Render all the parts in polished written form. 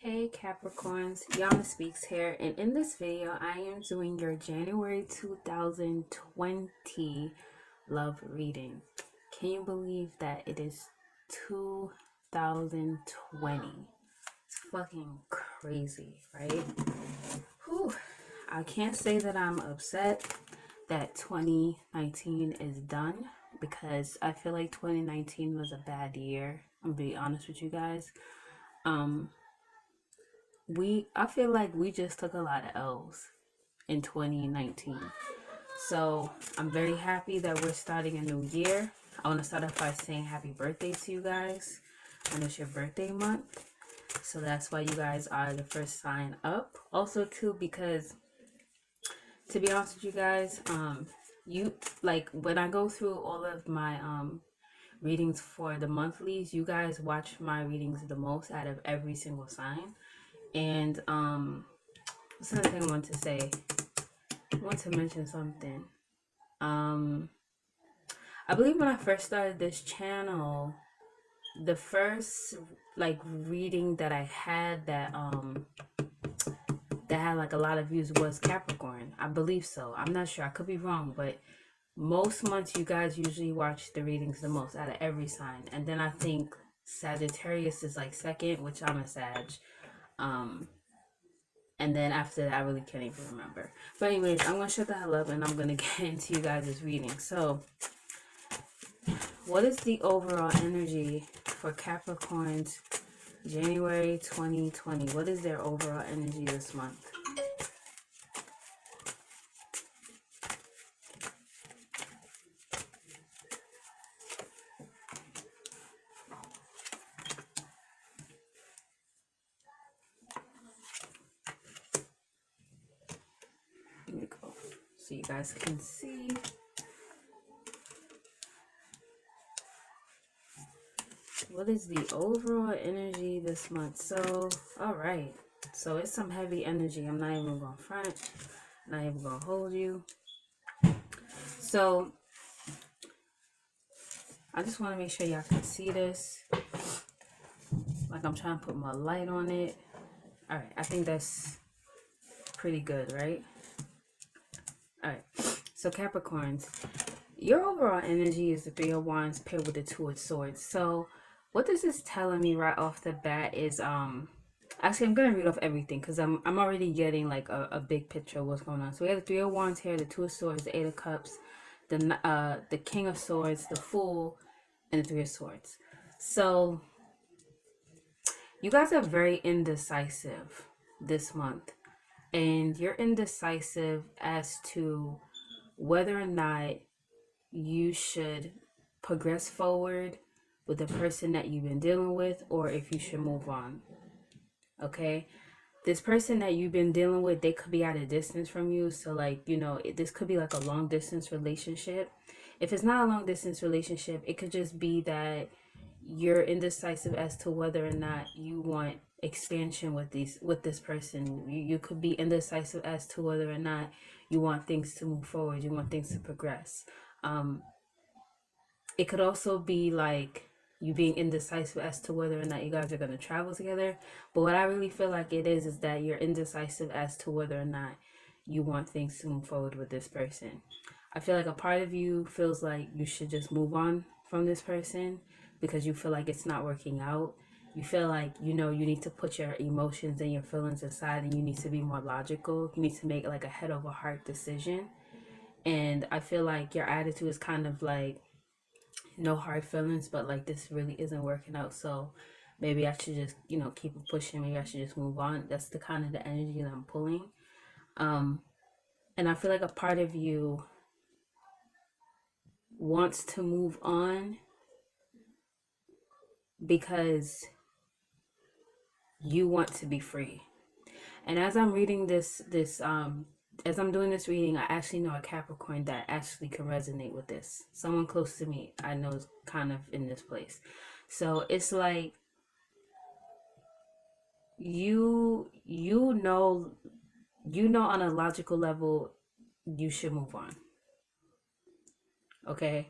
Hey Capricorns, Yana Speaks here, and in this video I am doing your January 2020 love reading. Can you believe that it is 2020? It's fucking crazy, right? Whew. I can't say that I'm upset that 2019 is done because I feel like 2019 was a bad year. I'm gonna be honest with you guys. Um, I feel like we just took a lot of L's in 2019. So I'm very happy that we're starting a new year. I want to start off by saying happy birthday to you guys. And it's your birthday month. So that's why you guys are the first sign up. Also too, because to be honest with you guys, you like when I go through all of my readings for the monthlies, you guys watch my readings the most out of every single sign. And what's another thing I want to say? I want to mention something. Um, I believe when I first started this channel, the first like reading that I had that had like a lot of views was Capricorn. I believe so. I'm not sure. I could be wrong, but most months you guys usually watch the readings the most out of every sign. And then I think Sagittarius is like second, which I'm a Sag. Um, And then after that, I really can't even remember. But anyways, I'm going to shut the hell up and I'm going to get into you guys' reading. So, what is the overall energy for Capricorns January 2020? What is their overall energy this month? Here we go. So you guys can see. What is the overall energy this month? So, all right. So it's some heavy energy. I'm not even going to front. Not even going to hold you. So, I just want to make sure y'all can see this. Like I'm trying to put my light on it. All right. I think that's pretty good, right? All right. So Capricorns, your overall energy is the Three of Wands paired with the Two of Swords. So what this is telling me right off the bat is actually I'm gonna read off everything because I'm already getting like a big picture of what's going on. So we have the Three of Wands here, the Two of Swords, the Eight of Cups, the King of Swords, the Fool, and the Three of Swords. So you guys are very indecisive this month, and you're indecisive as to whether or not you should progress forward with the person that you've been dealing with or if you should move on. Okay? This person that you've been dealing with, they could be at a distance from you. So, like, this could be like a long distance relationship. If it's not a long distance relationship, it could just be that you're indecisive as to whether or not you want expansion with this person. You could be indecisive as to whether or not you want things to move forward, you want things to progress. It could also be like you being indecisive as to whether or not you guys are going to travel together. But what I really feel like it is that you're indecisive as to whether or not you want things to move forward with this person. I feel like a part of you feels like you should just move on from this person because you feel like it's not working out. You feel like, you need to put your emotions and your feelings aside and you need to be more logical. You need to make like a head over heart decision. And I feel like your attitude is kind of like, no hard feelings, but like this really isn't working out. So maybe I should just, keep it pushing. Maybe I should just move on. That's the kind of the energy that I'm pulling. And I feel like a part of you wants to move on because you want to be free. And as I'm reading as I'm doing this reading, I actually know a Capricorn that actually can resonate with this. Someone close to me, I know is kind of in this place. So it's like you know on a logical level you should move on. Okay?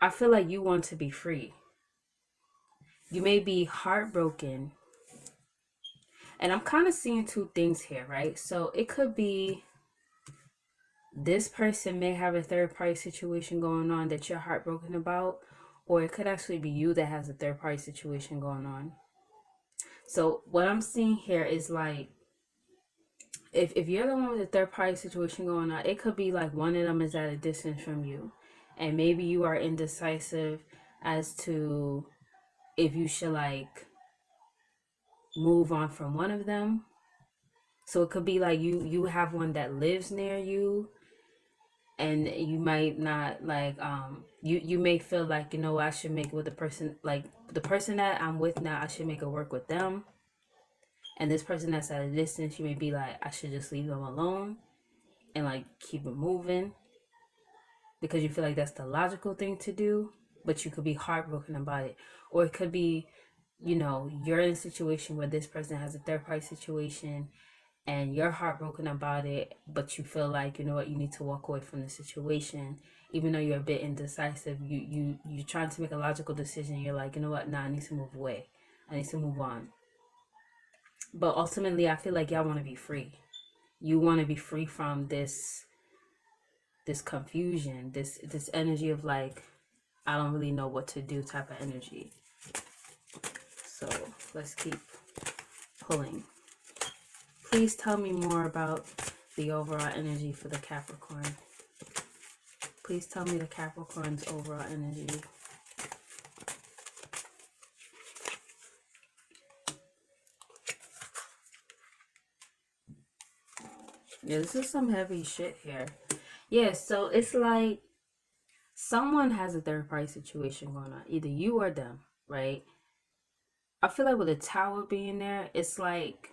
I feel like you want to be free. You may be heartbroken And I'm kind of seeing two things here, right? So it could be this person may have a third party situation going on that you're heartbroken about, or it could actually be you that has a third party situation going on. So what I'm seeing here is like, if you're the one with the third party situation going on, it could be like one of them is at a distance from you, and maybe you are indecisive as to if you should like move on from one of them. So it could be like you have one that lives near you, and you might not like you may feel like, you know, I should make it with the person, like the person that I'm with now, I should make it work with them. And this person that's at a distance, you may be like, I should just leave them alone and like keep it moving, because you feel like that's the logical thing to do, but you could be heartbroken about it. Or it could be, you know, you're in a situation where this person has a third party situation and you're heartbroken about it, but you feel like, you know what, you need to walk away from the situation. Even though you're a bit indecisive, you're trying to make a logical decision. You're like, you know what, nah, I need to move away. I need to move on. But ultimately, I feel like y'all want to be free. You want to be free from this confusion, this energy of like, I don't really know what to do type of energy. So let's keep pulling. Please tell me more about the overall energy for the Capricorn. Please tell me the Capricorn's overall energy. Yeah, this is some heavy shit here. Yeah, so it's like someone has a third party situation going on. Either you or them, right? I feel like with the tower being there, it's like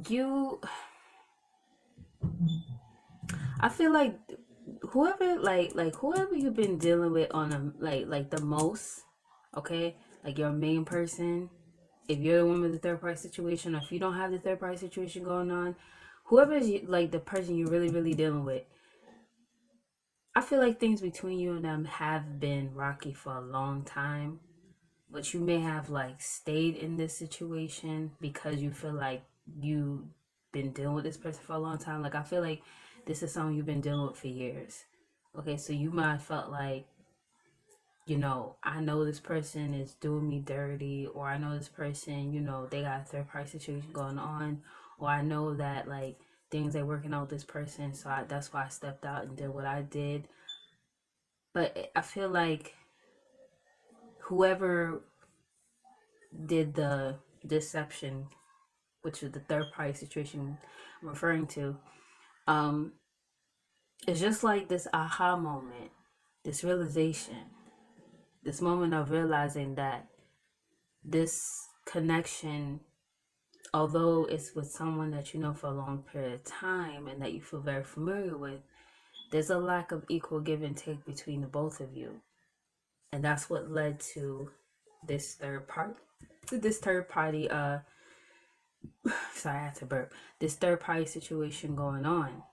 you, I feel like whoever like whoever you've been dealing with on a like the most, okay, like your main person, if you're the one with the third party situation, or if you don't have the third party situation going on, whoever is like the person you're really dealing with, I feel like things between you and them have been rocky for a long time, but you may have like stayed in this situation because you feel like you've been dealing with this person for a long time. Like I feel like this is someone you've been dealing with for years. Okay, so you might have felt like, you know, I know this person is doing me dirty, or I know this person, you know, they got a third party situation going on, or I know that like things ain't working out with this person, so that's why I stepped out and did what I did. But I feel like whoever did the deception, which is the third party situation I'm referring to, um, it's just like this aha moment, this realization, this moment of realizing that this connection, although it's with someone that you know for a long period of time and that you feel very familiar with, there's a lack of equal give and take between the both of you. And that's what led to this third party, sorry, I had to burp, this third party situation going on.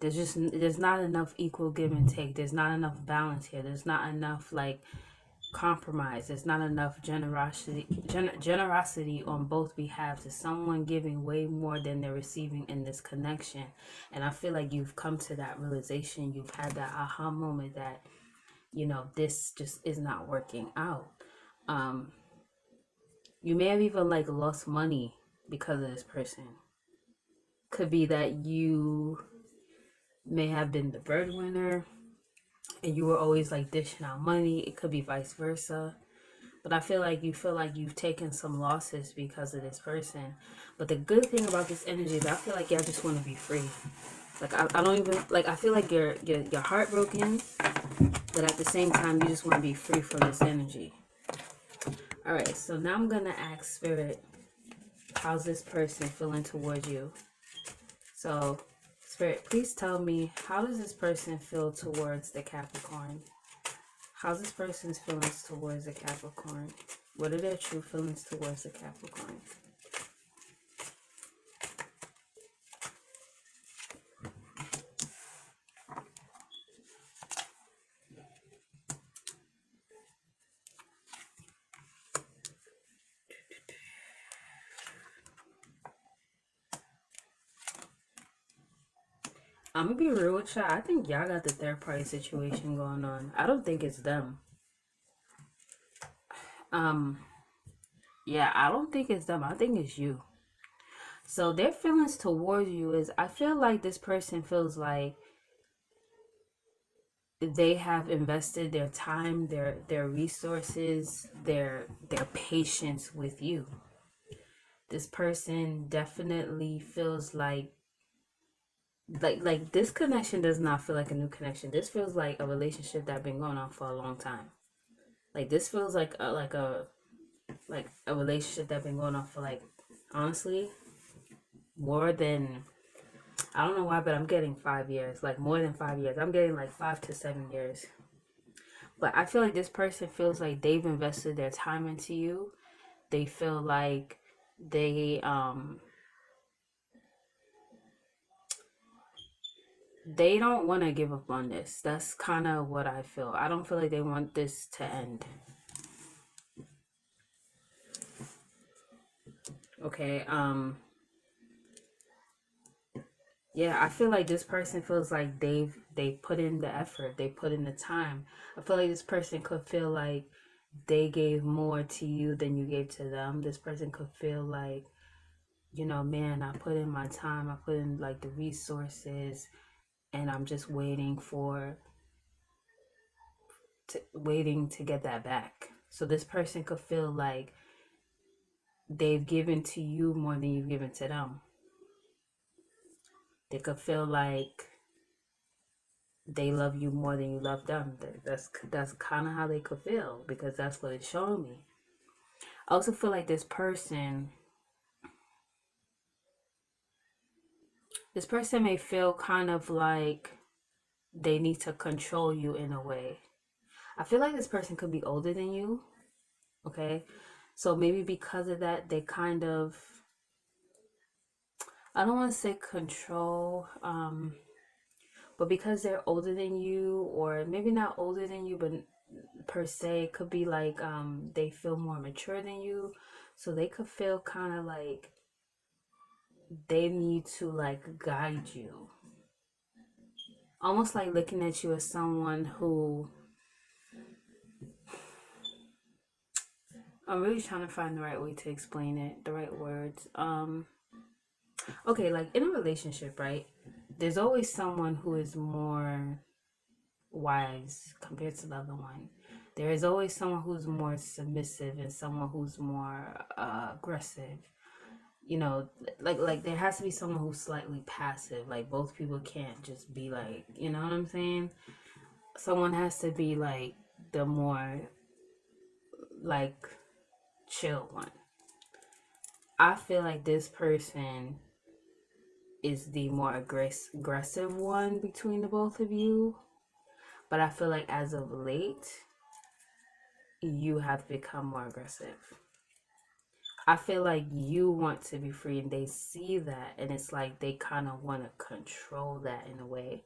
There's not enough equal give and take. There's not enough balance here. There's not enough like compromise. There's not enough generosity on both behalves. There's someone giving way more than they're receiving in this connection. And I feel like you've come to that realization. You've had that aha moment that, you know, this just is not working out. You may have even like lost money because of this person. Could be that you may have been the breadwinner and you were always like dishing out money. It could be vice versa. But I feel like you've taken some losses because of this person. But the good thing about this energy is I feel like y'all just want to be free. Like I don't even like, I feel like you're heartbroken, but at the same time you just want to be free from this energy. All right, so now I'm gonna ask Spirit, how's this person feeling towards you? So Spirit, please tell me, how does this person feel towards the Capricorn? How's this person's feelings towards the Capricorn? What are their true feelings towards the Capricorn? I'm gonna be real with y'all. I think y'all got the third party situation going on. I don't think it's them. Um, yeah, I don't think it's them. I think it's you. So their feelings towards you is, I feel like this person feels like they have invested their time, their resources, their patience with you. This person definitely feels like this connection does not feel like a new connection. This feels like a relationship that's been going on for a long time. Like this feels like a relationship that's been going on for, like, honestly, more than, I don't know why, but I'm getting 5 years, like more than 5 years. I'm getting like 5 to 7 years. But I feel like this person feels like they've invested their time into you. They feel like they they don't want to give up on this. That's kind of what I feel. I don't feel like they want this to end. Okay. Yeah, I feel like this person feels like they put in the effort, they put in the time. I feel like this person could feel like they gave more to you than you gave to them. This person could feel like, man, I put in my time, I put in like the resources, and I'm just waiting to get that back. So this person could feel like they've given to you more than you've given to them. They could feel like they love you more than you love them. That's kind of how they could feel, because that's what it's showing me. I also feel like this person may feel kind of like they need to control you in a way. I feel like this person could be older than you, okay? So maybe because of that, they kind of, I don't want to say control, but because they're older than you, or maybe not older than you, but per se, it could be like they feel more mature than you. So they could feel kind of like they need to like guide you. Almost like looking at you as someone who, I'm really trying to find the right way to explain it, the right words. Okay, like in a relationship, right? There's always someone who is more wise compared to the other one. There is always someone who's more submissive and someone who's more aggressive. Like there has to be someone who's slightly passive. Like both people can't just be like, you know what I'm saying? Someone has to be like the more like chill one. I feel like this person is the more aggressive one between the both of you. But I feel like as of late, you have become more aggressive. I feel like you want to be free and they see that, and it's like they kind of want to control that in a way.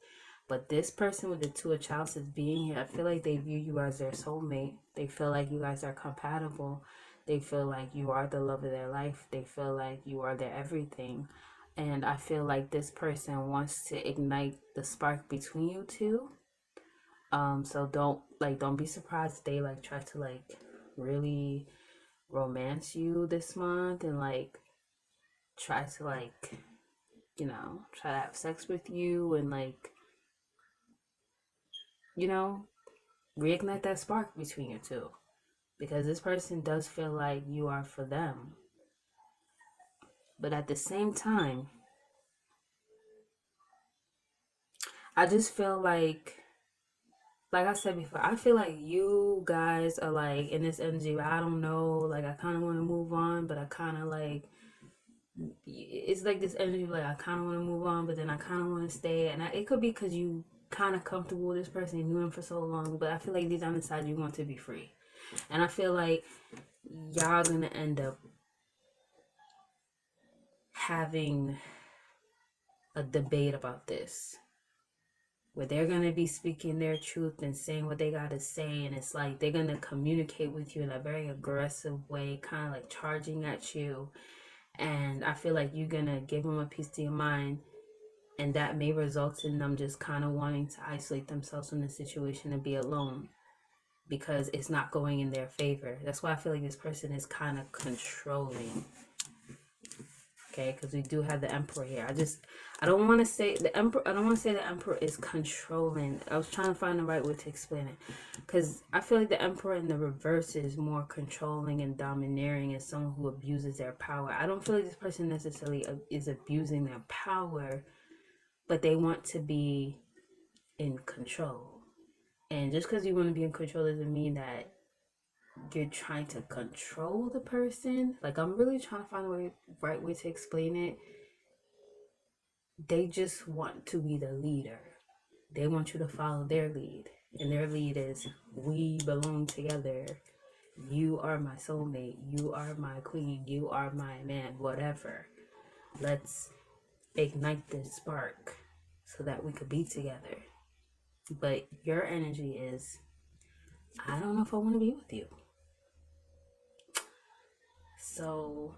But this person with the two of chalices being here, I feel like they view you as their soulmate. They feel like you guys are compatible. They feel like you are the love of their life. They feel like you are their everything. And I feel like this person wants to ignite the spark between you two. So don't be surprised if they like try to like really romance you this month, and like try to like, try to have sex with you, and like, you know, reignite that spark between you two. Because this person does feel like you are for them. But at the same time, I just feel like I said before, I feel like you guys are like in this energy. I don't know, like I kind of want to move on, but I kind of like, it's like this energy like I kind of want to move on, but then I kind of want to stay. And it could be because you kind of comfortable with this person, you knew him for so long, but I feel like deep down inside you want to be free. And I feel like y'all gonna end up having a debate about this, where they're gonna be speaking their truth and saying what they gotta say, and it's like they're gonna communicate with you in a very aggressive way, kind of like charging at you. And I feel like you're gonna give them a piece of your mind, And that may result in them just kind of wanting to isolate themselves from the situation and be alone because it's not going in their favor. That's why I feel like this person is kind of controlling. Okay, because we do have the Emperor here. I don't want to say the Emperor. I don't want to say the Emperor is controlling. I was trying to find the right way to explain it, because I feel like the Emperor in the reverse is more controlling and domineering, and someone who abuses their power. I don't feel like this person necessarily is abusing their power, but they want to be in control. And just because you want to be in control doesn't mean that you're trying to control the person. Like, I'm really trying to find the right way to explain it. They just want to be the leader. They want you to follow their lead. And their lead is, we belong together. You are my soulmate. You are my queen. You are my man. Whatever. Let's ignite this spark so that we could be together. But your energy is, I don't know if I want to be with you. So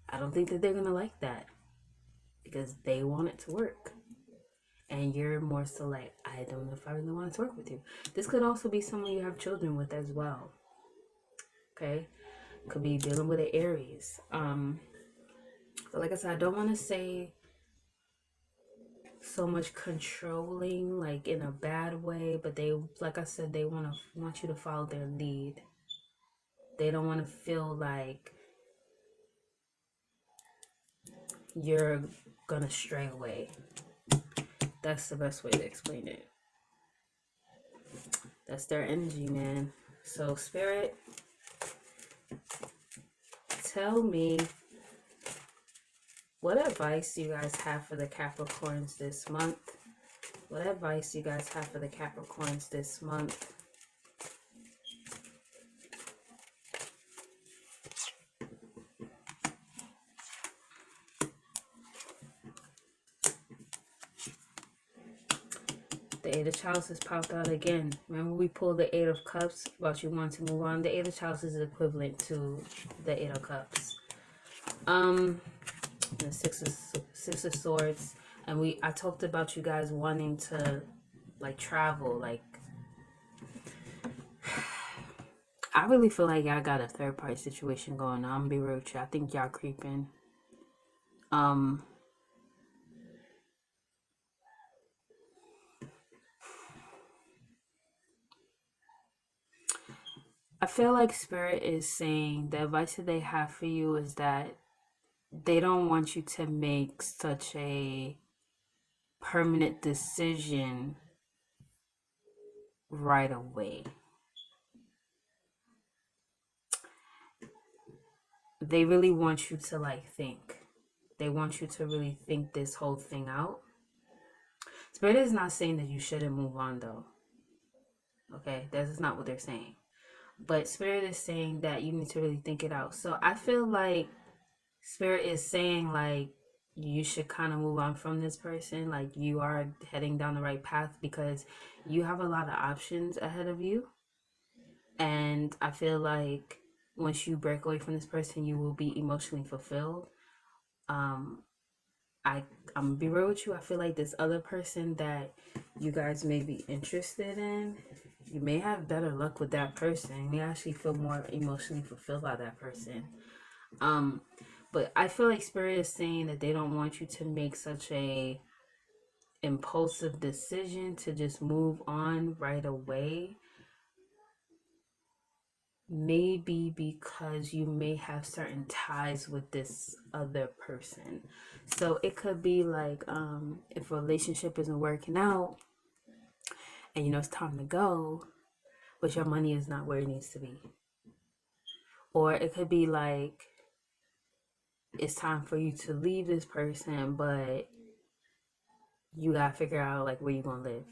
I don't think that they're going to like that, because they want it to work. And you're more so like, I don't know if I really want to work with you. This could also be someone you have children with as well. Okay? Could be dealing with an Aries. So like I said, I don't want to say so much controlling, like in a bad way, but they, like I said, they want you to follow their lead. They don't want to feel like you're gonna stray away. That's the best way to explain it. That's their energy, man. So Spirit, tell me, what advice do you guys have for the Capricorns this month? What advice do you guys have for the Capricorns this month? The Eight of Chalices popped out again. Remember we pulled the Eight of Cups about you wanting to move on? The Eight of Chalices is equivalent to the Eight of Cups. The Six of Swords. And I talked about you guys wanting to like travel. Like, I really feel like y'all got a third party situation going on. I'm gonna be real with you. I think y'all creeping. I feel like Spirit is saying the advice that they have for you is that they don't want you to make such a permanent decision right away. They really want you to like think. They want you to really think this whole thing out. Spirit is not saying that you shouldn't move on though. Okay, that's not what they're saying. But Spirit is saying that you need to really think it out. So I feel like Spirit is saying like you should kind of move on from this person. Like, you are heading down the right path because you have a lot of options ahead of you. And I feel like once you break away from this person, you will be emotionally fulfilled. I'm gonna be real with you. I feel like this other person that you guys may be interested in, you may have better luck with that person. You may actually feel more emotionally fulfilled by that person. But I feel like Spirit is saying that they don't want you to make such a impulsive decision to just move on right away. Maybe because you may have certain ties with this other person. So it could be like, if a relationship isn't working out and you know it's time to go, but your money is not where it needs to be. Or it could be like it's time for you to leave this person, but you gotta figure out like where you're gonna live.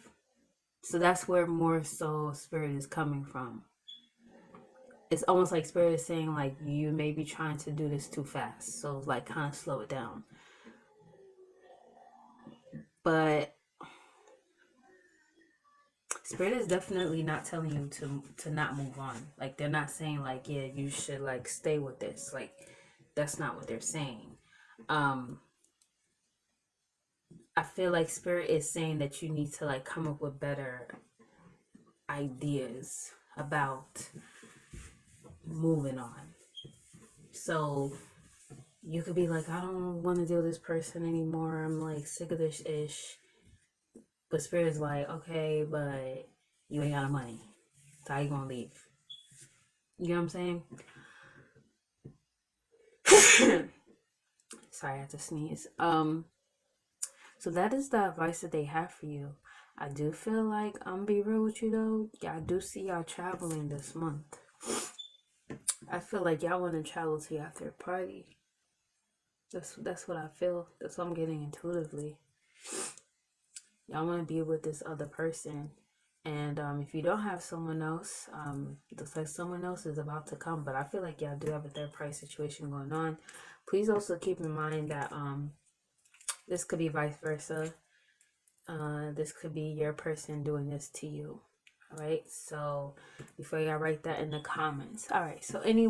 So that's where more so Spirit is coming from. It's almost like Spirit is saying like you may be trying to do this too fast, so like kind of slow it down. But Spirit is definitely not telling you to not move on. Like, they're not saying like, yeah, you should like stay with this. Like, that's not what they're saying. I feel like Spirit is saying that you need to like come up with better ideas about moving on. So you could be like, I don't want to deal with this person anymore. I'm like sick of this ish. But Spirit's like, okay, but you ain't got no money. So how you gonna leave? You know what I'm saying? Sorry, I had to sneeze. So that is the advice that they have for you. I do feel like I'm be real with you though. Yeah, I do see y'all traveling this month. I feel like y'all want to travel to your after party. That's what I feel. That's what I'm getting intuitively. Y'all want to be with this other person, and if you don't have someone else, looks like someone else is about to come. But I feel like y'all do have a third party situation going on. Please also keep in mind that this could be vice versa. This could be your person doing this to you. All right. So before y'all write that in the comments. All right. So anyway.